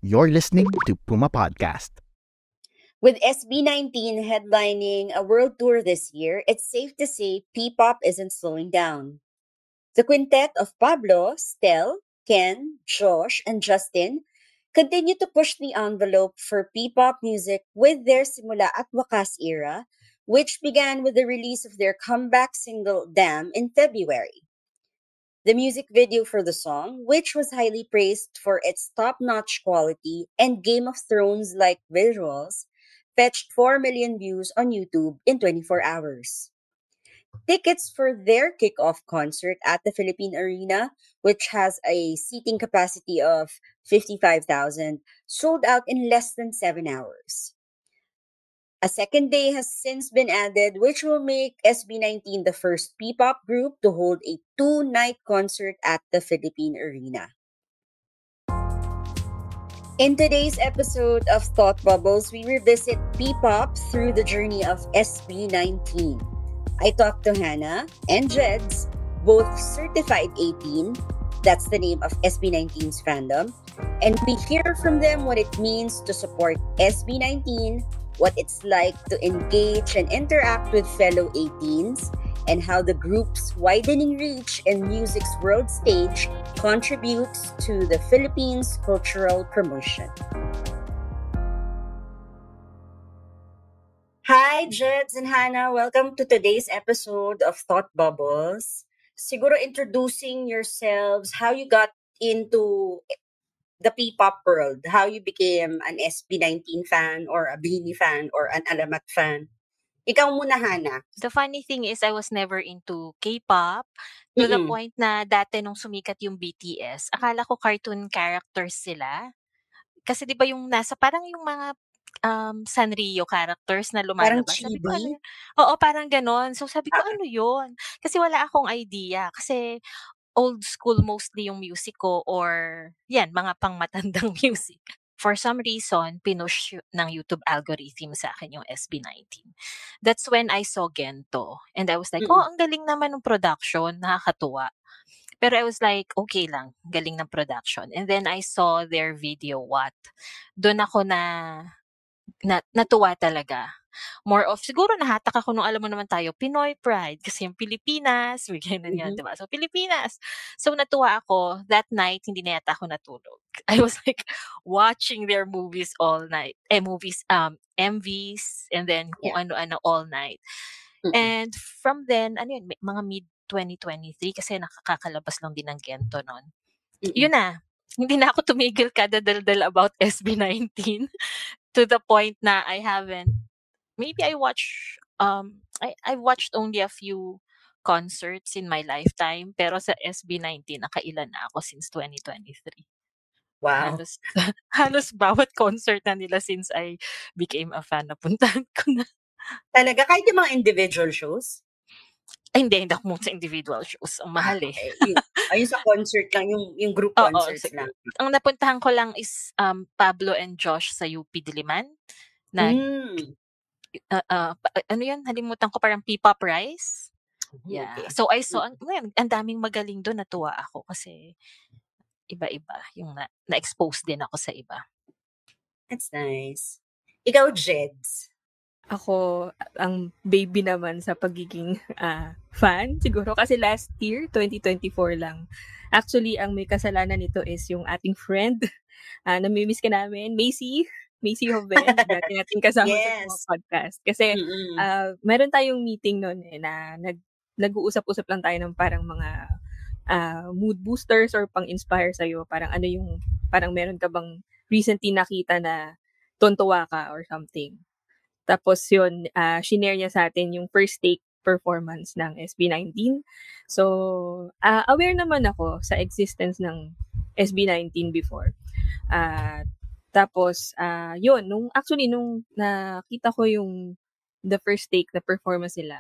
You're listening to Puma Podcast. With SB19 headlining a world tour this year, it's safe to say P-pop isn't slowing down. The quintet of Pablo, Stel, Ken, Josh, and Justin continue to push the envelope for P-pop music with their Simula at Wakas era, which began with the release of their comeback single Damn in February. The music video for the song, which was highly praised for its top notch quality and Game of Thrones like visuals, fetched 4 million views on YouTube in 24 hours. Tickets for their kickoff concert at the Philippine Arena, which has a seating capacity of 55,000, sold out in less than 7 hours. A second day has since been added, which will make SB19 the first P-pop group to hold a two-night concert at the Philippine Arena. In today's episode of Thought Bubbles, we revisit P-pop through the journey of SB19. I talked to Hannah and Jeds, both certified 18, that's the name of SB19's fandom, and we hear from them what it means to support SB19, what it's like to engage and interact with fellow 18s, and how the group's widening reach in music's world stage contributes to the Philippines' cultural promotion. Hi, Jeds and Hannah. Welcome to today's episode of Thought Bubbles. Siguro introducing yourselves, how you got into the P-pop world, how you became an SB19 fan or a Beanie fan or an Alamat fan. Ikaw muna, Hannah. The funny thing is I was never into K-pop to the Mm-mm. point na dati nung sumikat yung BTS, akala ko cartoon characters sila. Kasi 'di ba yung nasa parang yung mga Sanrio characters na Parang lumalabas. Sabi ko, chibi. ano yun? Oo, parang gano'n. So sabi ko, ano yun? Kasi wala akong idea. Kasi old school mostly yung music ko or yan, mga pangmatandang music. For some reason, pinush ng YouTube algorithm sa akin yung SB19. That's when I saw Gento. And I was like, oh, Mm-mm. ang galing naman ng production, nakakatuwa. Pero I was like, okay lang, galing ng production. And then I saw their video, What? Doon ako natuwa talaga. More of, siguro nahatak ako nung alam mo naman tayo, Pinoy pride. Kasi yung Pilipinas, may ganyan yan, Mhm. diba? So, Pilipinas. So, natuwa ako. That night, hindi na yata ako natulog. I was like, watching their movies all night. MVs, and then kung Yeah. ano-ano all night. Mm-mm. And from then, ano yun, mga mid-2023, kasi nakakakalabas lang din ng Gento nun. Mm-mm. Yun na. Hindi na ako tumigil kada daldal about SB19 to the point na I haven't maybe I watched only a few concerts in my lifetime pero sa SB19 nakailan na ako since 2023. Wow. Halos halos bawat concert na nila since I became a fan napuntahan ko na. Talaga, kahit yung mga individual shows? Ay, hindi ako sa individual shows. Ang mahal eh. Okay. Ayun sa concert lang, yung group Oo, concerts lang. ang napuntahan ko lang is Pablo and Josh sa UP Diliman. Mm. Ano yan? Nalimutan ko, parang P-pop Rise. Yeah. Okay. So I saw, ang daming magaling doon, natuwa ako kasi iba-iba. Yung na-expose din ako sa iba. That's nice. Ikaw, Jeds. Ako, ang baby naman sa pagiging fan, siguro. Kasi last year, 2024 lang. Actually, ang may kasalanan nito is yung ating friend. Namimiss ka namin, Macy Joven, dati natin kasama sa Yes. mga podcast. Kasi Mm-mm. meron tayong meeting noon na nag-uusap-usap lang tayo ng parang mga mood boosters or pang-inspire sa'yo. Parang parang meron ka bang recently nakita na tontuwa ka or something. Tapos yun, shinare niya sa atin yung first take performance ng SB19. So, aware naman ako sa existence ng SB19 before. Tapos, yun, nung nakita ko yung the first take na performance nila,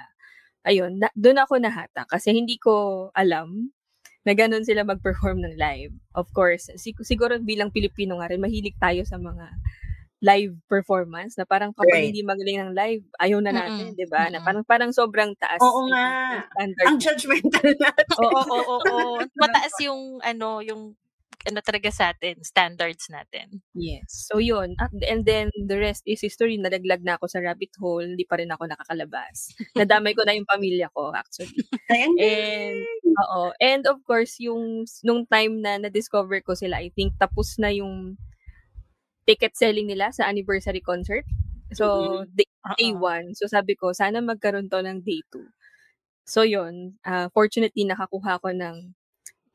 ayun, doon ako nahata kasi hindi ko alam na ganun sila mag-perform ng live. Of course, siguro bilang Pilipino nga rin, mahilig tayo sa mga live performance na parang kapag Right. hindi magaling ng live, ayaw na natin, 'di ba? Na Mm-mm. parang sobrang taas Oo I nga. think, yung standard. Ang judgmental natin. Oo. Mataas yung yung ano talaga sa atin, standards natin. Yes. So yun, and then the rest is history. Nalaglag na ako sa rabbit hole, hindi pa rin ako nakakalabas. Nadamay ko na yung pamilya ko actually. Ay, ang And and of course nung time na na-discover ko sila, I think tapos na yung ticket selling nila sa anniversary concert. So day 1. So sabi ko sana magkaroon to ng day 2. So yun, fortunately nakakuha ko ng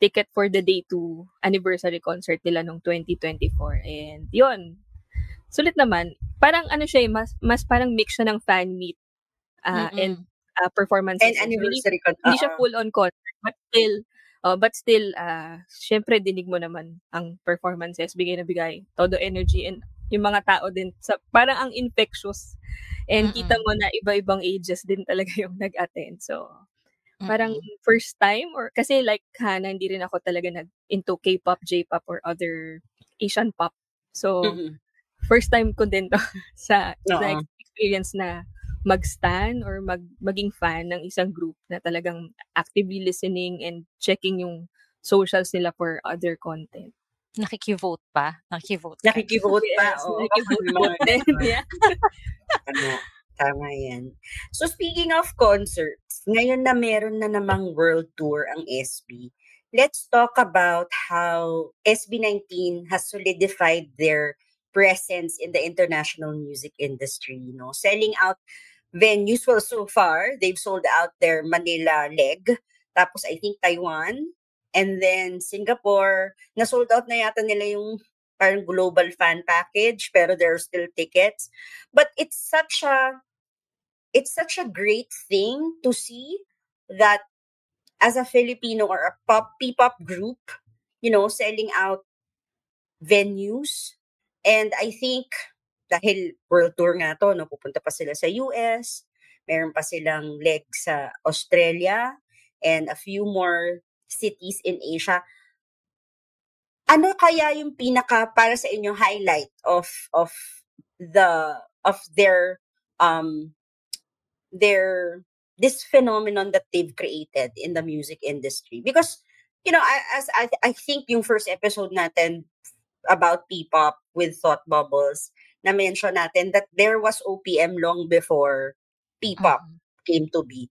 ticket for the day 2 anniversary concert nila nung 2024. And yun, sulit naman. Parang ano siya, mas parang mix siya ng fan meet and performances. and anniversary Hindi siya full on concert, but still syempre dinig mo naman ang performances, bigay na bigay, todo energy, and yung mga tao din parang ang infectious, and kita mo na iba-ibang ages din talaga yung nag-attend. So parang first time, or kasi like Hana, hindi rin ako talaga into K-pop, J-pop, or other Asian pop. So first time ko din to sa experience na mag-stan or maging fan ng isang group na talagang actively listening and checking yung socials nila for other content. Nakikivote pa? Nakikivote pa. Yes, nakikivote din. Yeah. Tama yan. So speaking of concerts, ngayon na meron na namang world tour ang SB. Let's talk about how SB19 has solidified their presence in the international music industry, selling out venues. Well, so far, they've sold out their Manila leg. Tapos, I think, Taiwan. And then, Singapore. Na-sold out na yata nila yung parang global fan package, pero there are still tickets. But it's such a great thing to see that as a Filipino or a P-pop group, selling out venues. And I think dahil world tour nga to, pupunta pa sila sa US, meron pa silang leg sa Australia, and a few more cities in Asia. Ano kaya yung pinaka para sa inyo highlight of their this phenomenon that they've created in the music industry? Because I think yung first episode natin about P-pop with Thought Bubbles, na-mention natin that there was OPM long before P-pop came to be.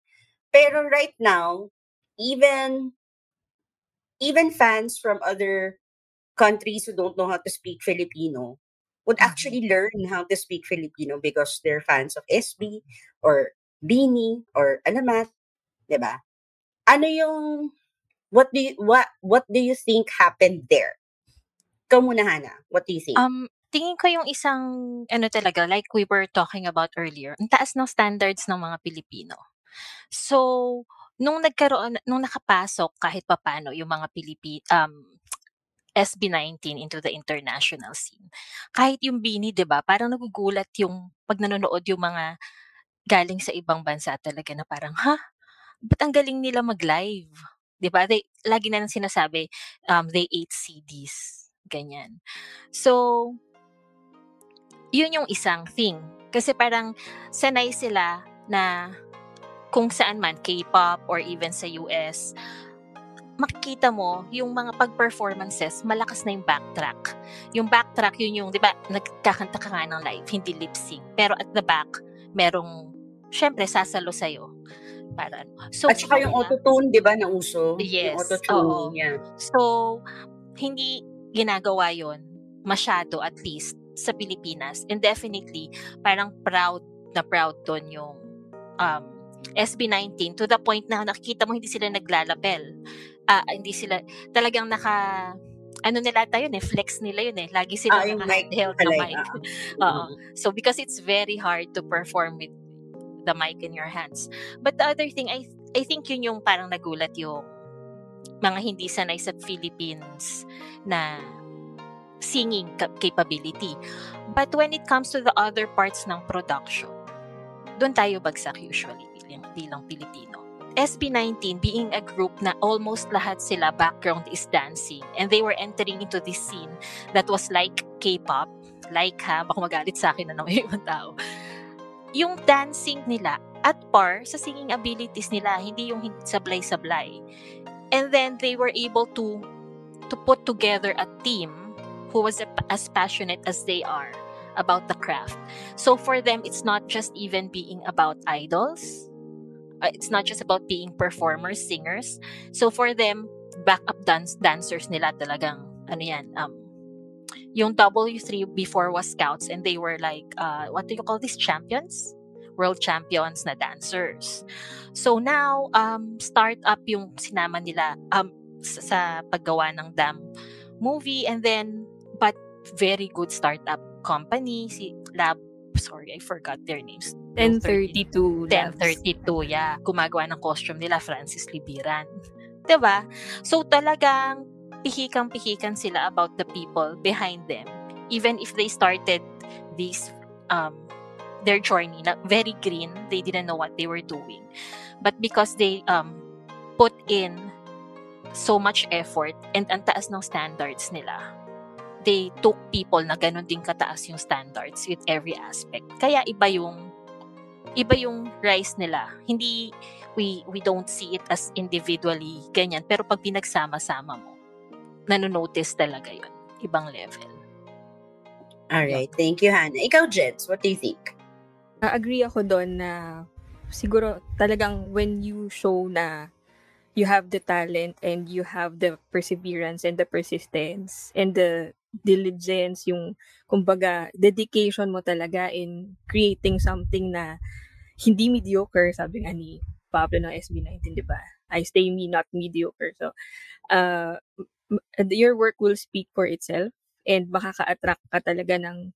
Pero right now, even fans from other countries who don't know how to speak Filipino would actually learn how to speak Filipino because they're fans of SB or Beanie or Alamat, 'di ba? Ano yung what do you think happened there? Ikaw muna, Hana. What do you think? Tingin ko yung isang talaga, like we were talking about earlier, ang taas ng standards ng mga Pilipino. So nung nakapasok kahit papaano yung mga SB19 into the international scene, kahit yung Beanie, 'di ba, parang nagugulat yung pag nanonood yung mga galing sa ibang bansa talaga, na parang ba't ang galing nila mag-live, 'di ba? Lagi na lang sinasabi, they ate CDs, ganyan. So yun yung isang thing, kasi parang sanay sila na kung saan man, K-pop or even sa US, makikita mo yung mga pag-performances, malakas na yung backtrack. Yung backtrack, yun yung, di ba, nagkakanta ka nga ng live, hindi lip-sync. Pero at the back, merong, syempre, sasalo sa'yo. Para, so, at saka yung auto-tune, di ba, na uso? Yes. Yung auto-tune, yeah. So, hindi ginagawa yon masyado, at least, sa Pilipinas. And definitely, parang proud doon yung SB19, to the point na nakikita mo hindi sila naglalapel. Hindi sila talagang nila tayo flex nila yun lagi sila naka-held na mic. So because it's very hard to perform with the mic in your hands. But the other thing, I think yun yung parang nagulat yung mga hindi sanay sa Philippines na singing capability. But when it comes to the other parts ng production, doon tayo bagsak usually bilang Pilipino. SB19 being a group na almost lahat sila background is dancing, and they were entering into this scene that was like K-pop, baka magalit sa akin na naman yung ibang tao. Yung dancing nila at par sa singing abilities nila, hindi yung sablay-sablay. And then they were able to to put together a team who was as passionate as they are about the craft. So for them, it's not just even being about idols. It's not just about being performers, singers. So for them, backup dancers nila talagang, yung W3 before was scouts, and they were like, what do you call these, champions? World champions na dancers. So now, startup yung sinama nila sa paggawa ng Damn movie, and then, but very good startup company, si Lab, sorry, I forgot their names. 1032 Labs. 1032, yeah. Gumagawa ng costume nila, Francis Libiran. Diba? So talagang pihikang-pihikan sila about the people behind them. Even if they started this, their journey, very green, they didn't know what they were doing. But because they put in so much effort and ang taas ng standards nila, they took people na ganun din kataas yung standards with every aspect. Kaya iba yung rise nila. Hindi, we don't see it as individually ganyan, pero pag pinagsama-sama mo, nanonotice talaga yun. Ibang level. Alright, thank you, Hannah. Ikaw, Jets, what do you think? Agree ako doon na siguro talagang when you show na you have the talent and you have the perseverance and the persistence and the diligence, yung kumbaga dedication mo talaga in creating something na hindi mediocre, sabi nga ni Pablo ng SB19, di ba? I stay me, not mediocre. So, your work will speak for itself and makaka-attract ka talaga ng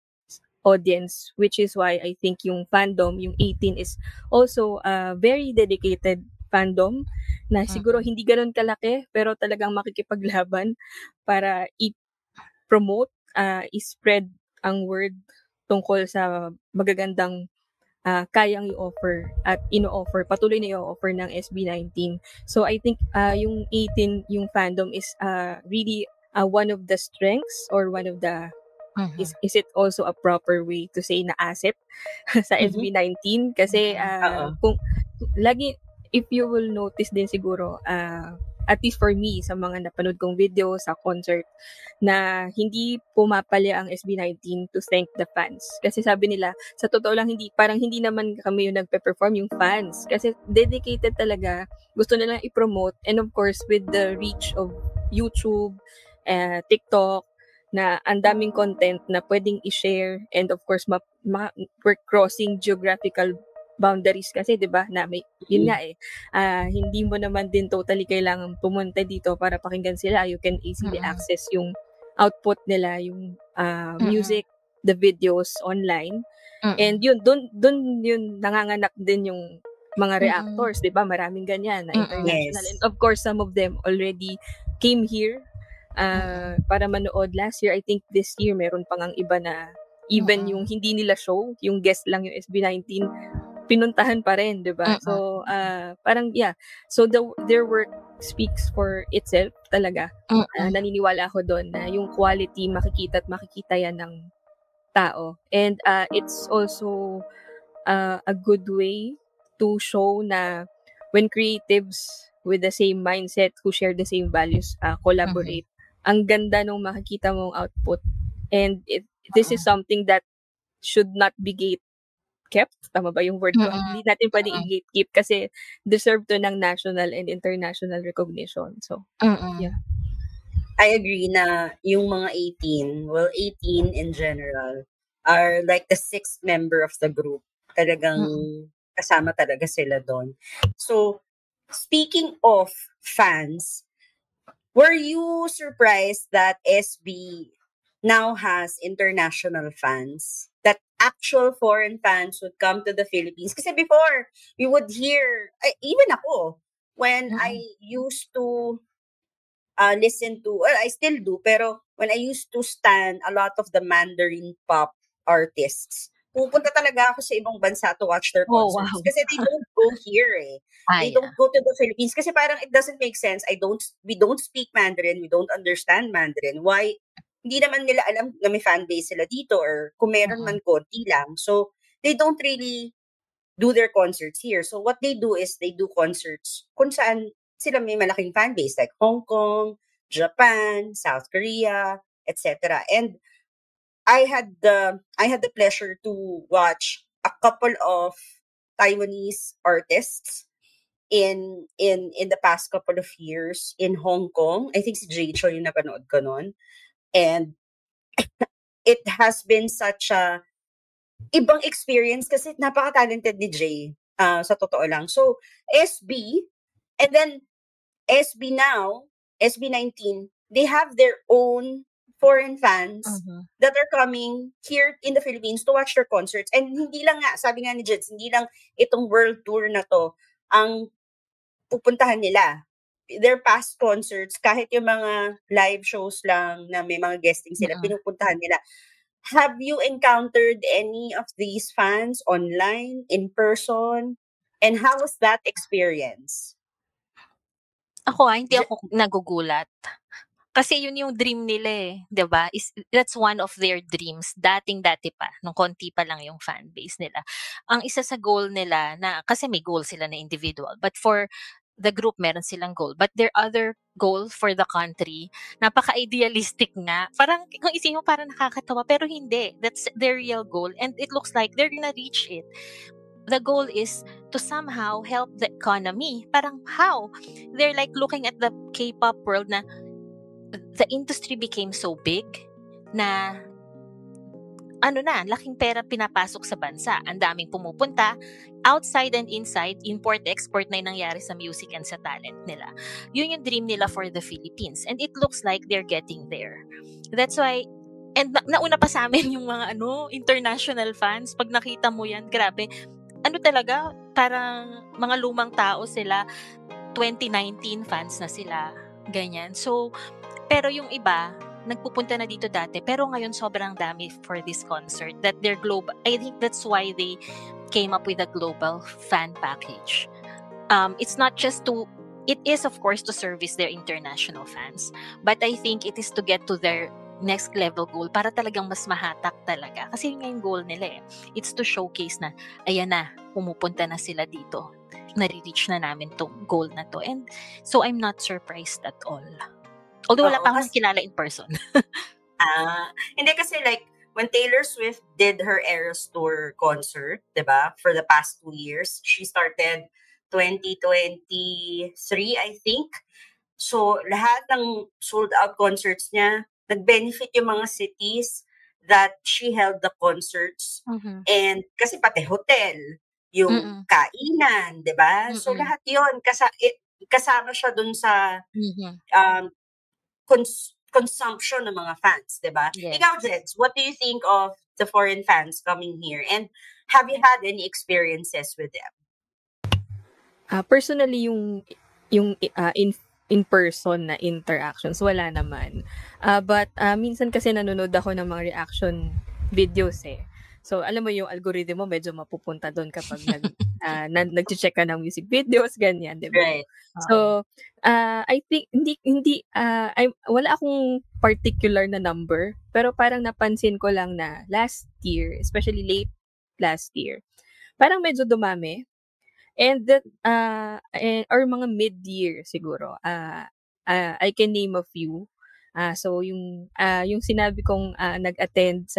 audience, which is why I think yung fandom, yung 18 is also a very dedicated fandom na siguro hindi ganoon kalaki pero talagang makikipaglaban para i-promote, i-spread ang word tungkol sa magagandang kayang i-offer at ino-offer, patuloy na i-offer ng SB19. So I think yung 18, yung fandom is really one of the strengths or one of the is it also a proper way to say na asset sa SB19 kasi kung lagi, if you will notice din siguro, at least for me, sa mga napanood kong video sa concert, na hindi pumapali ang SB19 to thank the fans. Kasi sabi nila, sa totoo lang, parang hindi naman kami yung nagpe-perform, yung fans. Kasi dedicated talaga, gusto nilang i-promote. And of course, with the reach of YouTube, TikTok, na ang daming content na pwedeng i-share, and of course, we're crossing geographical boundaries kasi, 'di ba? Na may yun nga hindi mo naman din totally kailangan pumunta dito para pakinggan sila. You can easily access yung output nila, yung music, the videos online. And yun doon yun nanganganak din yung mga reactors, 'di ba? Maraming ganyan na international. Yes. And of course, some of them already came here para manood last year. I think this year meron pang ang iba na even yung hindi nila show, yung guest lang yung SB19, pinuntahan pa rin, 'di ba? So parang so their work speaks for itself talaga. Naniniwala ako doon na yung quality makikita yan ng tao. And it's also a good way to show na when creatives with the same mindset, who share the same values, collaborate, ang ganda nung makikita mong output. And this is something that should not be kept, tama ba yung word ko? Hindi natin pwedeng i-gatekeep kasi deserve to ng national and international recognition. So, yeah. I agree na yung mga 18 in general are like the sixth member of the group. Talagang kasama talaga sila doon. So, speaking of fans, were you surprised that SB now has international fans? That actual foreign fans would come to the Philippines? Kasi before, we would hear, even ako, when I used to listen to, well, I still do, pero when I used to stan a lot of the Mandarin pop artists, pupunta talaga ako sa ibang bansa to watch their concerts. Wow. Kasi they don't go here They don't go to the Philippines. Kasi parang it doesn't make sense. We don't speak Mandarin. We don't understand Mandarin. Why? Hindi naman nila alam na may fan base sila dito, or kung meron man, konti lang. So, they don't really do their concerts here. So, what they do is they do concerts kung saan sila may malaking fan base, like Hong Kong, Japan, South Korea, etc. And I had the pleasure to watch a couple of Taiwanese artists in the past couple of years in Hong Kong. I think si Jay Chou yung napanood ko nun. And it has been such a ibang experience kasi napaka-talented ni Jay, sa totoo lang. So, SB, and then SB now, SB19, they have their own foreign fans that are coming here in the Philippines to watch their concerts. And hindi lang nga, sabi nga ni Jeds, hindi lang itong world tour na to ang pupuntahan nila. Their past concerts, kahit yung mga live shows lang na may mga guesting sila, pinupuntahan nila. Have you encountered any of these fans online, in person? And how was that experience? Ako hindi ako nagugulat. Kasi yun yung dream nila eh, 'di ba? That's one of their dreams. Dating-dati pa, nung konti pa lang yung fan base nila. Ang isa sa goal nila na kasi may goal sila na individual, but for the group meron silang goal. But their other goal for the country, napaka-idealistic nga. Parang kung isipin mo parang nakakatawa pero hindi. That's their real goal and it looks like they're gonna reach it. The goal is to somehow help the economy. Parang how? They're like looking at the K-pop world na the industry became so big na laking pera pinapasok sa bansa. Ang daming pumupunta, outside and inside, import-export na yung nangyari sa music and sa talent nila. Yun yung dream nila for the Philippines. And it looks like they're getting there. That's why, and nauna pa sa amin yung mga international fans. Pag nakita mo yan, grabe. Talaga, parang mga lumang tao sila, 2019 fans na sila. Ganyan. So, pero yung iba, nagpupunta na dito dati, pero ngayon sobrang dami for this concert that they're global. I think that's why they came up with a global fan package. It's not just it is of course to service their international fans, but I think it is to get to their next level goal para talagang mas mahatak talaga. Kasi yun nga yung goal nila eh. It's to showcase na, ayan na, pumupunta na sila dito. Nare-reach na namin tong goal na to. And so I'm not surprised at all. Although wala pa akong kilala in person. Hindi kasi like, when Taylor Swift did her Eras Tour concert, diba, for the past 2 years, she started 2023, I think. So, lahat ng sold-out concerts niya, nag-benefit yung mga cities that she held the concerts. And kasi pati hotel, yung kainan, diba? So, lahat yun, kasama siya dun sa consumption ng mga fans, diba? Yes. Ikaw, Jeds, what do you think of the foreign fans coming here? And have you had any experiences with them? Personally, yung in-person na interactions, wala naman. But minsan kasi nanonood ako ng mga reaction videos eh. So, alam mo yung algorithm mo, medyo mapupunta doon kapag nag-check ka ng music videos, ganyan, di ba? Right. So, I think, wala akong particular na number, pero parang napansin ko lang na last year, especially late last year, parang medyo dumami. And that, or mga mid-year siguro, I can name a few. So, yung sinabi kong nag-attend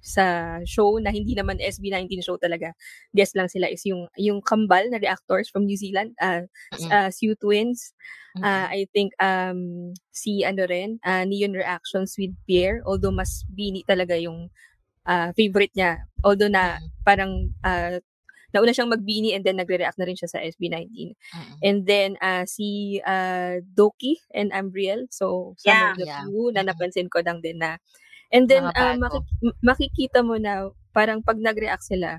sa show na hindi naman SB19 show talaga. Guest lang sila is yung Kambal na reactors from New Zealand, Sioux Twins. I think si Neon Reactions with Pierre, although mas Bini talaga yung favorite niya. Although na parang nauna siyang mag-Bini and then nagre-react na rin siya sa SB19. And then si Doki and Ambriel. So some of the few na napansin ko lang din na. And then makikita mo na parang pag nag-react sila,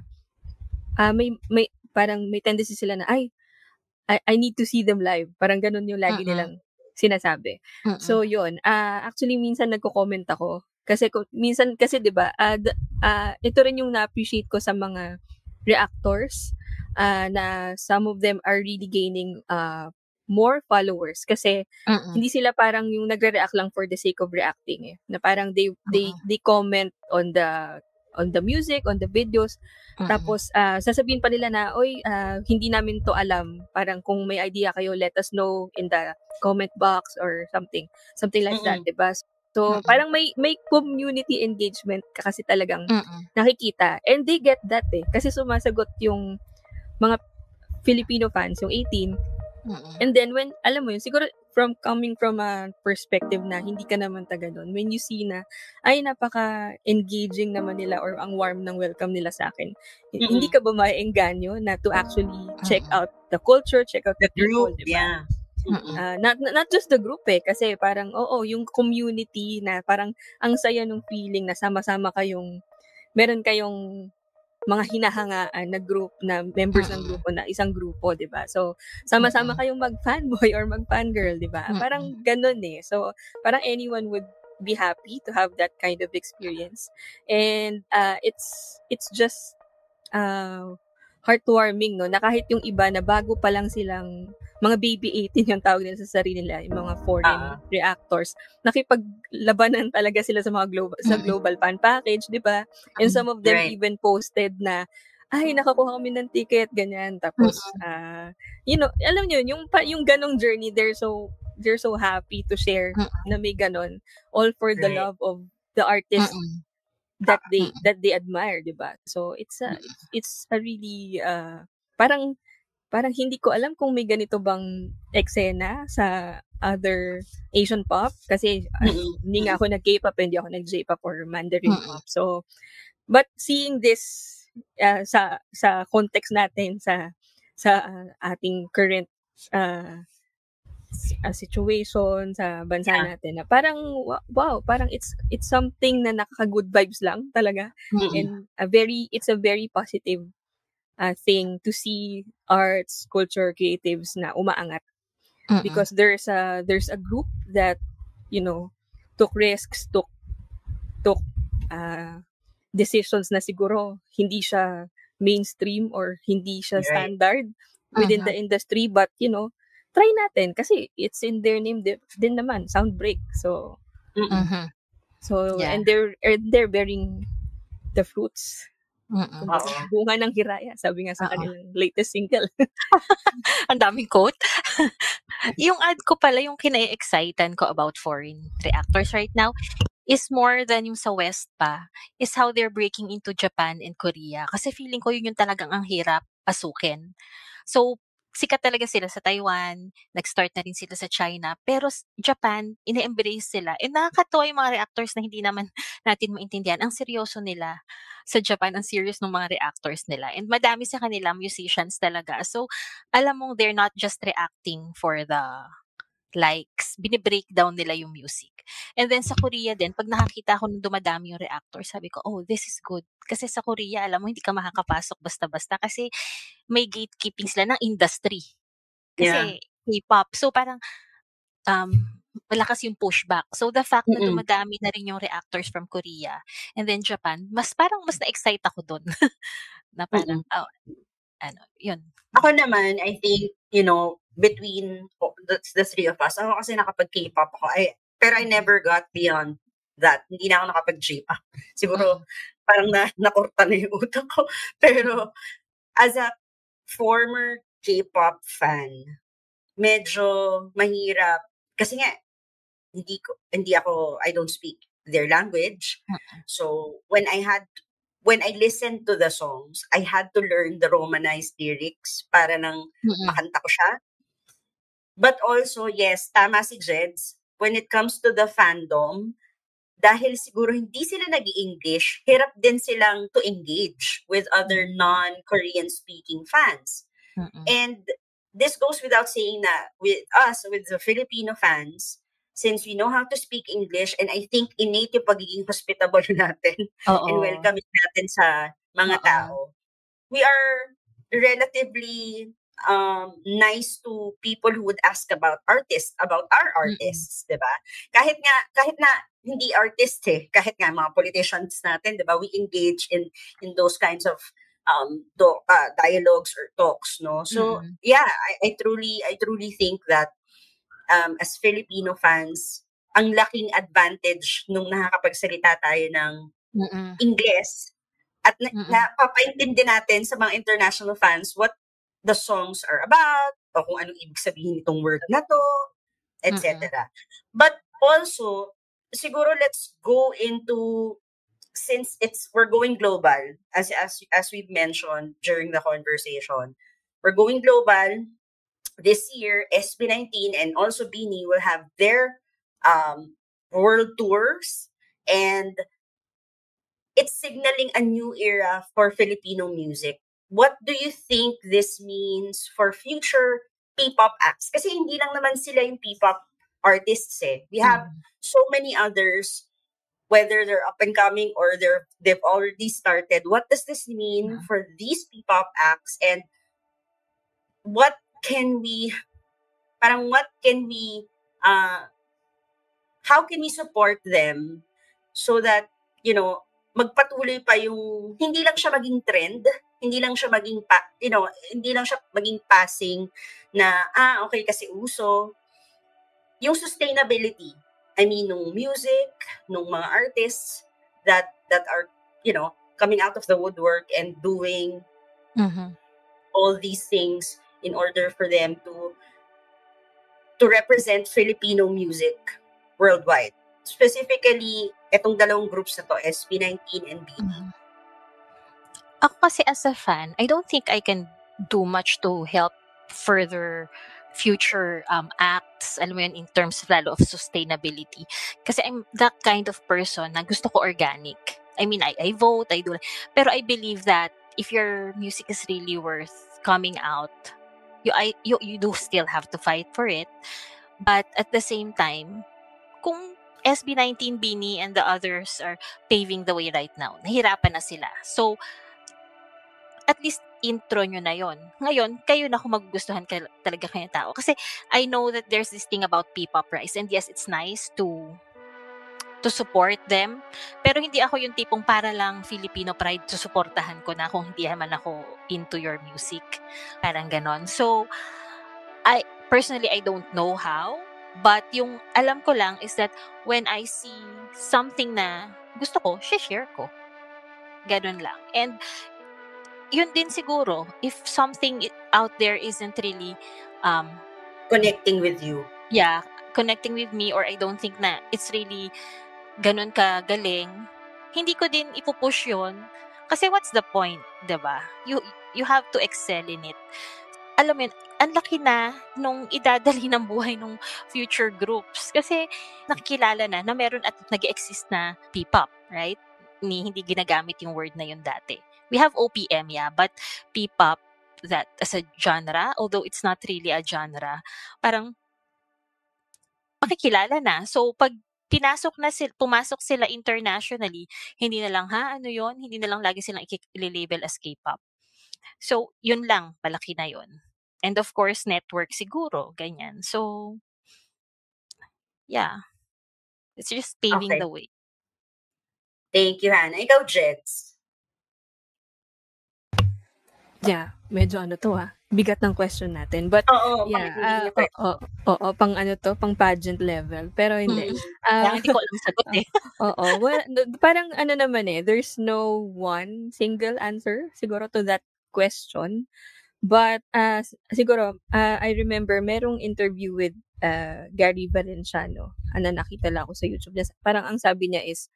may parang may tendency sila na I need to see them live. Parang ganun yung lagi nilang sinasabi. So yun, actually minsan nagko-comment ako kasi minsan kasi 'di ba, ito rin yung na-appreciate ko sa mga reactors, na some of them are really gaining more followers kasi hindi sila parang yung nagre-react lang for the sake of reacting eh. Na parang they comment on the music, on the videos. Tapos sasabihin pa nila na, oy, hindi namin to alam. Parang kung may idea kayo, let us know in the comment box or something like that, 'di ba? So parang may community engagement ka kasi talagang nakikita. And they get that kasi sumasagot yung mga Filipino fans, yung 18. And then when, alam mo yun, siguro coming from a perspective na hindi ka naman taga doon, when you see na, ay, napaka-engaging naman nila or ang warm ng welcome nila sa akin, hindi ka ba maeengganyo na to actually check out the culture, check out the people, group, diba? Not just the group kasi parang, yung community na parang ang saya nung feeling na sama-sama kayong, meron kayong mga hinahangaan na group na members ng grupo na isang grupo, 'di ba? So sama-sama kayong mag-fanboy or mag-fangirl, 'di ba? Parang ganun So parang anyone would be happy to have that kind of experience. And it's just heartwarming, no? Na kahit yung iba na bago pa lang silang mga baby 18 yung tawag nila sa sarili nila, yung mga foreign reactors, nakipaglabanan talaga sila sa mga global fan package, di ba? And some of them even posted na, ay, nakakuha kami ng ticket, ganyan. Tapos, alam nyo, yung ganong journey, they're so happy to share na may ganon, all for the love of the artist that they admire, di ba? So it's a really parang hindi ko alam kung may ganito bang eksena sa other Asian pop kasi hindi nga ako nag-K-pop, hindi ako nag-J-pop or Mandarin pop. So but seeing this sa context natin sa ating current situation sa bansa natin na parang wow, parang it's something na nakaka-good vibes lang talaga. And it's a very positive thing to see arts, culture, creatives na umaangat because there's a group that took risks, took decisions na siguro hindi siya mainstream or hindi siya standard within the industry, but try natin kasi it's in their name din naman, Soundbreak. So and they're bearing the fruits. Bunga ng hiraya, sabi nga sa kanilang latest single. Ang daming quote. Yung ad ko pala, yung kina-excitan ko about foreign reactors right now is more than yung sa West pa, is how they're breaking into Japan and Korea. Kasi feeling ko yun yung talagang ang hirap pasukin. So, sikat talaga sila sa Taiwan, nag-start na rin sila sa China, pero Japan, ine-embrace sila. And nakakatuwa yung mga reactors na hindi naman natin maintindihan. Ang seryoso nila sa Japan, ang serious ng mga reactors nila. And madami sa kanila musicians talaga. So, alam mong they're not just reacting for the likes, binibreakdown nila yung music. And then sa Korea din, pag nakakita ko nung dumadami yung reactor, sabi ko, oh, this is good. Kasi sa Korea, alam mo, hindi ka makakapasok basta-basta kasi may gatekeeping sila ng industry. Kasi K-pop. So parang malakas yung pushback. So the fact na dumadami na rin yung reactors from Korea and then Japan, mas na-excite ako dun. Na parang, yun. Ako naman, I think, between the three of us, ako kasi nakapag-K-pop ako, pero I never got beyond that. Hindi na ako nakapag-J-pop. Siguro, parang nakurta na yung utak ko. Pero, as a former K-pop fan, medyo mahirap. Kasi nga, I don't speak their language. So, when I listened to the songs, I had to learn the Romanized lyrics para nang makanta ko siya. But also, yes, tama si Jeds, when it comes to the fandom, dahil siguro hindi sila nag-i-English, hirap din silang to engage with other non-Korean speaking fans. And this goes without saying na with the Filipino fans, since we know how to speak English, and I think innate yung pagiging hospitable natin and welcoming natin sa mga tao, we are relatively nice to people who would ask about our artists, 'di ba? Kahit na hindi artist kahit nga mga politicians natin, 'di ba? We engage in those kinds of dialogues or talks, no? So, yeah, I truly think that as Filipino fans, ang laking advantage nung nakakapagsalita tayo ng Ingles At Mm. napapaintindi natin sa mga international fans what the songs are about, o kung anong ibig sabihin itong word na to, etc. But also, siguro let's go into, since we're going global, as we've mentioned during the conversation, we're going global. This year, SB19 and also Beanie will have their world tours, and it's signaling a new era for Filipino music. What do you think this means for future P-pop acts? Kasi hindi lang naman sila yung P-pop artists eh. We have so many others, whether they're up and coming or they've already started. What does this mean for these P-pop acts, and what can we how can we support them so that, magpatuloy pa yung, hindi lang siya maging trend, hindi lang siya maging hindi lang siya maging passing na, okay kasi uso. Yung sustainability, I mean, nung music, nung mga artists that are, coming out of the woodwork and doing all these things in order for them to represent Filipino music worldwide. Specifically, etong dalawang groups na to, SB19 and Beanie. Ako kasi as a fan, I don't think I can do much to help further future acts, alam mo yun, in terms lalo of sustainability. Kasi I'm that kind of person na gusto ko organic. I mean, I vote, I do. Pero I believe that if your music is really worth coming out, you do still have to fight for it. But at the same time, kung SB19, Beanie, and the others are paving the way right now, nahirapan na sila. So, at least intro nyo na yon. Ngayon, kayo na kung magugustuhan talaga kayo tao. Kasi I know that there's this thing about P-pop rise, and yes, it's nice to support them. Pero hindi ako yung tipong para lang Filipino pride, susuportahan ko na kung hindi naman ako into your music. Parang ganon. So, personally, I don't know how. But yung alam ko lang is that when I see something na gusto ko, share ko. Ganon lang. And yun din siguro, if something out there isn't really connecting with you. Yeah, connecting with me, or I don't think na it's really ganun kagaling, hindi ko din ipupush yun. Kasi what's the point, diba? You have to excel in it. Alam mo yun, ang laki na nung idadali ng buhay ng future groups. Kasi nakikilala na meron at nag-exist na P-pop, right? Hindi ginagamit yung word na yun dati. We have OPM, yeah, but P-pop, that as a genre, although it's not really a genre, parang makikilala na. So, pag pumasok sila internationally, hindi na lang, ano yun? Hindi na lang lagi silang i-label as K-pop. So, yun lang, palaki na yun. And of course, network siguro, ganyan. So, yeah. It's just paving the way. Thank you, Hannah. Ikaw, Jets? Yeah, medyo bigat ng question natin. But, yeah, pang pageant level. Pero hindi. Hindi ko alam sagot eh. Well, parang naman there's no one single answer siguro to that question. But, siguro, I remember merong interview with Gary Valenciano na nakita lang ako sa YouTube. Parang ang sabi niya is,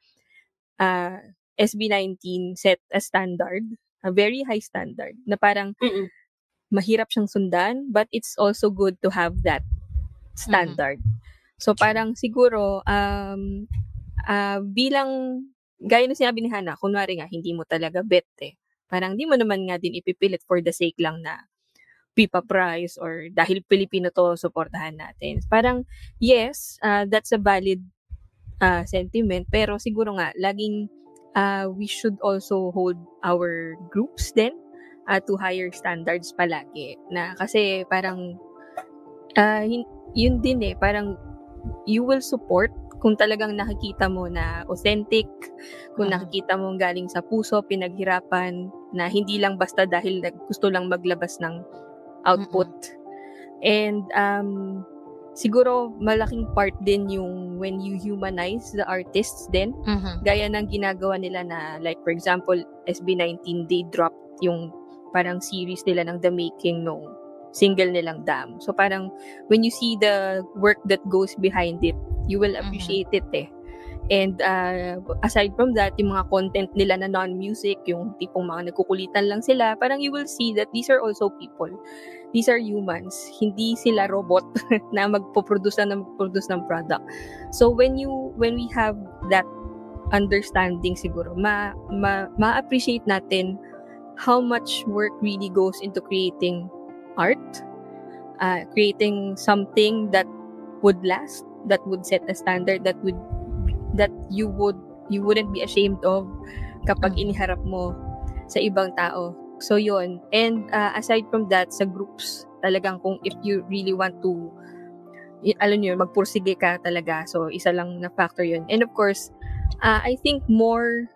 SB19 set a standard, a very high standard, na parang mahirap siyang sundan, but it's also good to have that standard. So parang siguro, bilang, gaya na sinabi ni Hannah, kunwari nga, hindi mo talaga bet Parang di mo naman nga din ipipilit for the sake lang na P-pop rise or dahil Pilipino to, supportahan natin. Parang, yes, that's a valid sentiment, pero siguro nga, laging we should also hold our groups then to higher standards palagi. Na kasi parang yun din parang you will support kung talagang nakikita mo na authentic, kung nakikita mo galing sa puso, pinaghirapan, na hindi lang basta dahil gusto lang maglabas ng output. And siguro malaking part din yung when you humanize the artists din. Gaya ng ginagawa nila na, like for example, SB19, they dropped yung parang series nila ng The Making nung single nilang Damn. So parang when you see the work that goes behind it, you will appreciate it eh. And aside from that, yung mga content nila na non-music, yung tipong mga nagkukulitan lang sila, parang you will see that these are also people. These are humans. Hindi sila robot na magpo-produce ng product. So when we have that understanding siguro, ma-appreciate natin how much work really goes into creating art, creating something that would last, that would set a standard, that you wouldn't be ashamed of kapag iniharap mo sa ibang tao. So yun. And aside from that, sa groups, talagang kung if you really want to, alam nyo, magpursige ka talaga. So isa lang na factor yun. And of course, I think more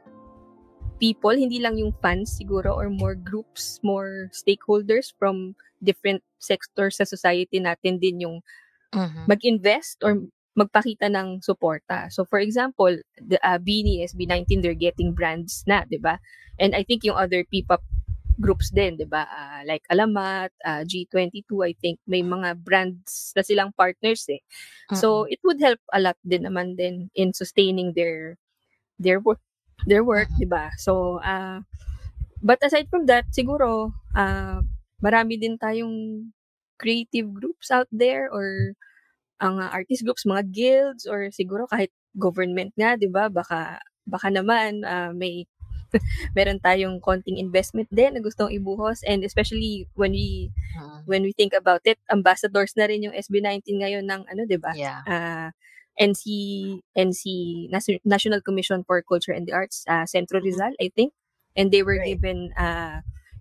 people, hindi lang yung fans siguro, or more groups, more stakeholders from different sectors sa society natin din yung mag-invest or magpakita ng suporta. So for example, the Beanie, SB19, they're getting brands na, 'di ba? And I think yung other P-pop groups din, 'di ba? Like Alamat, G22, I think may mga brands na silang partners eh. So it would help a lot din naman din in sustaining their work, 'di ba? So but aside from that, siguro marami din tayong creative groups out there, or ang artist groups, mga guilds, or siguro kahit government nga, 'di ba? Baka naman may meron tayong konting investment din na gustong ibuhos, and especially when we think about it, ambassadors na rin yung SB19 ngayon ng ano, 'di ba? Yeah. NC National Commission for Culture and the Arts, Centro Rizal, I think, and they were given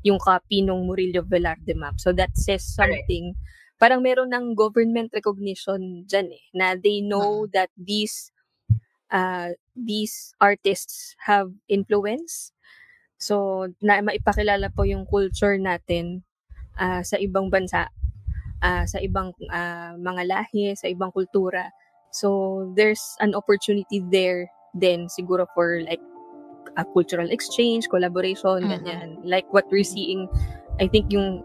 yung copy nung Murillo Velarde map. So that says something. Parang meron ng government recognition dyan eh, na they know that these artists have influence. So, na maipakilala po yung culture natin sa ibang bansa, sa ibang mga lahi, sa ibang kultura. So, there's an opportunity there then siguro for like a cultural exchange, collaboration, ganyan. Like what we're seeing, I think yung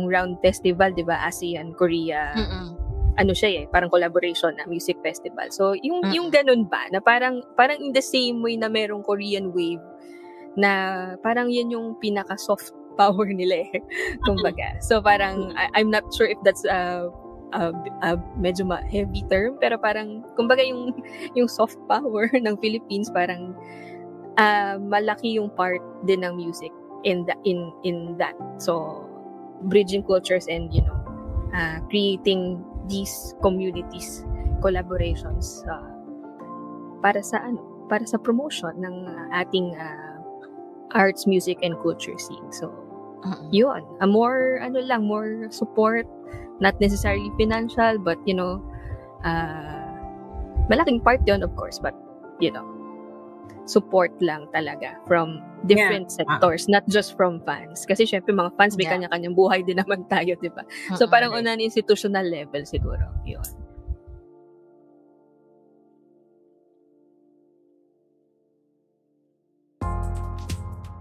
Round Festival, 'di ba? ASEAN, Korea. Ano siya eh, parang collaboration na music festival. So yung ganun ba na parang in the same way na merong Korean wave na parang yan yung pinaka soft power nila eh. Kumbaga. So parang I'm not sure if that's a medyo heavy term, pero parang kumbaga yung soft power ng Philippines, parang malaki yung part din ng music in that. So bridging cultures and creating these communities, collaborations para sa promotion ng ating arts, music and culture scene. So yun, more support, not necessarily financial, but malaking part yun, of course, but support lang talaga from different sectors, not just from fans. Kasi syempre mga fans may kanya-kanyang buhay din naman tayo, di ba? So parang on an institutional level siguro, yun.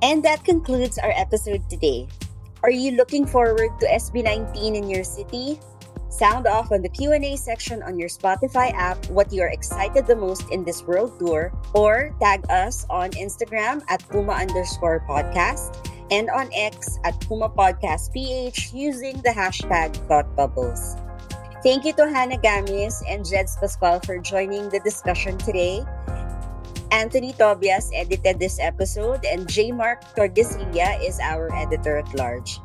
And that concludes our episode today. Are you looking forward to SB19 in your city? Sound off on the Q&A section on your Spotify app what you are excited the most in this world tour, or tag us on Instagram at Puma_podcast and on X at PumaPodcastPH using the hashtag ThoughtBubbles. Thank you to Hannah Gamis and Jeds Pascual for joining the discussion today. Anthony Tobias edited this episode, and J. Mark Tordesillas is our editor-at-large.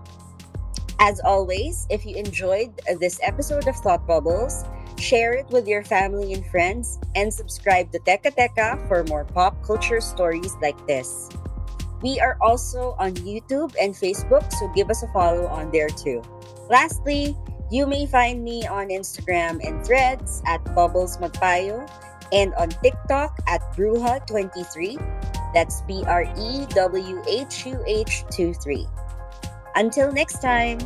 As always, if you enjoyed this episode of Thought Bubbles, share it with your family and friends, and subscribe to Teka Teka for more pop culture stories like this. We are also on YouTube and Facebook, so give us a follow on there too. Lastly, you may find me on Instagram and Threads at Bubbles Magpayo, and on TikTok at Bruha23. That's BREWHUH23. Until next time.